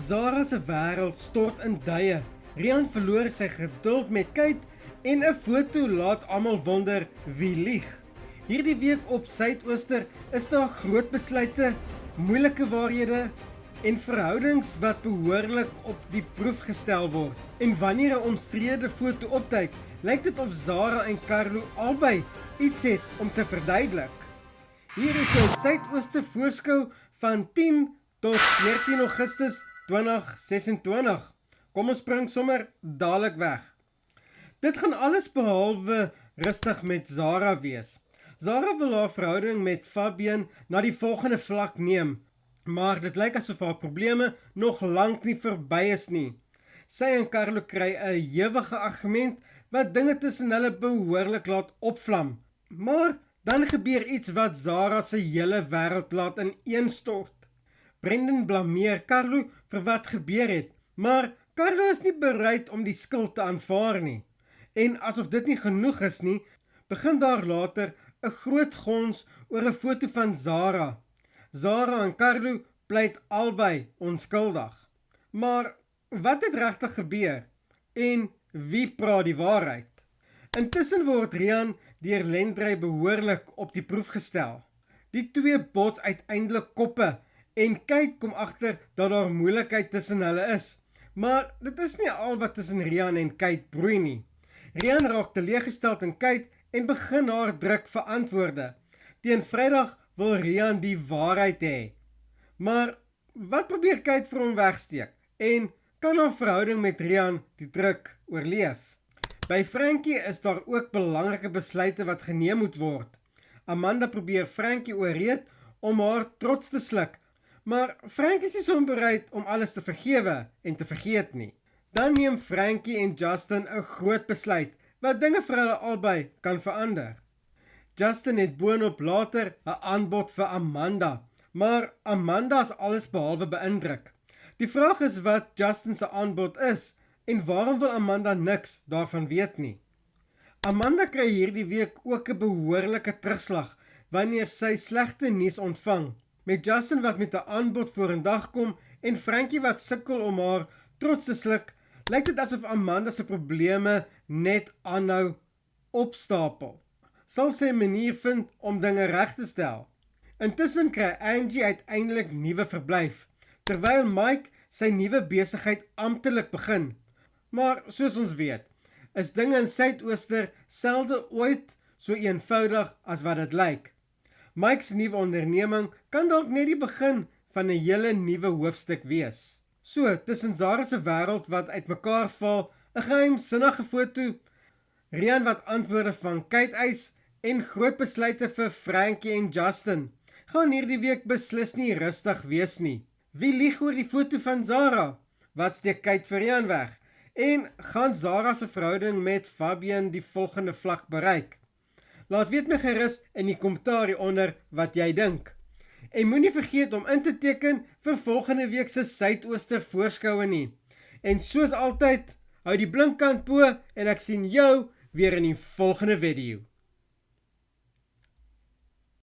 Zara se wêreld stort in duie. Rian verloor sy geduld met Kate en 'n foto laat almal wonder wie lieg. Hierdie week op Suidooster is daar groot besluite, moeilike waarhede en verhoudings wat behoorlik op die proef gestel word. En wanneer 'n omstrede foto opduik, lyk dit of Zara en Carlo albei iets het om te verduidelik. Hier is jou Suidooster voorskou van 10 tot 14 Augustus 2026. Kom ons spring sommer dadelik weg. Dit gaan alles behalwe rustig met Zara wees. Zara wil haar verhouding met Fabian na die volgende vlak neem, maar dit lyk asof haar probleme nog lank nie verby is nie. Sy en Carlo kry 'n ewige argument wat dinge tussen hulle behoorlik laat opvlam. Maar dan gebeur iets wat Zara se hele wêreld laat ineenstort. Brendan blameer Carlo vir wat gebeur het, maar Carlo is nie bereid om die skuld te aanvaar nie. En asof dit nie genoeg is nie, begin daar later 'n groot gons oor 'n foto van Zara. Zara en Carlo pleit albei onskuldig. Maar wat het regtig gebeur? En wie praat die waarheid? Intussen word Rian deur Lendrey behoorlik op die proef gestel. Die twee bots uiteindelik koppe en Kate kom agter dat daar moeilikheid tussen hulle is. Maar dit is nie al wat tussen Rian en Kate broei nie. Rian raak teleeggesteld in Kate en begin haar druk vir antwoorde. Teen Vrydag wil Rian die waarheid hê. Maar wat probeer Kate vir hom wegsteek? En kan haar verhouding met Rian die druk oorleef? By Frankie is daar ook belangrike besluite wat geneem moet word. Amanda probeer Frankie oorreed om haar trots te sluk, maar Frankie is nie so bereid om alles te vergewe en te vergeet nie. Dan neem Frankie en Justin 'n groot besluit wat dinge vir hulle albei kan verander. Justin het boonop later 'n aanbod vir Amanda, maar Amanda is alles behalwe beïndruk. Die vraag is wat Justin se aanbod is en waarom wil Amanda niks daarvan weet nie. Amanda kry hierdie week ook 'n behoorlike terugslag wanneer sy slegte nuus ontvang, met Justin wat met 'n aanbod vorendag kom en Frankie wat sukkel om haar trots te sluk. Lyk dit asof Amanda se probleme net aanhou opstapel. Sal sy 'n manier vind om dinge reg te stel? Intussen kry Angie uiteindelik nuwe verblyf, terwyl Mike sy nuwe besigheid amptelik begin. Maar soos ons weet, is dinge in Suidooster selde ooit so eenvoudig as wat dit lyk. Mike se nuwe onderneming kan dalk net die begin van 'n hele nuwe hoofstuk wees. So, tussen Zara se wêreld wat uitmekaar val, 'n geheimsinnige foto, Rian wat antwoorde van Kate eis en groot besluite vir Frankie en Justin, gaan hierdie week beslis nie rustig wees nie. Wie lieg oor die foto van Zara? Wat steek Kate vir Rian weg? En gaan Zara se verhouding met Fabian die volgende vlak bereik? Laat weet my gerus in die kommentaar hieronder wat jy dink. En moenie vergeet om in te teken vir volgende week se Suidooster voorskoue nie. En soos altyd, hou die blinkkant bo en ek sien jou weer in die volgende video.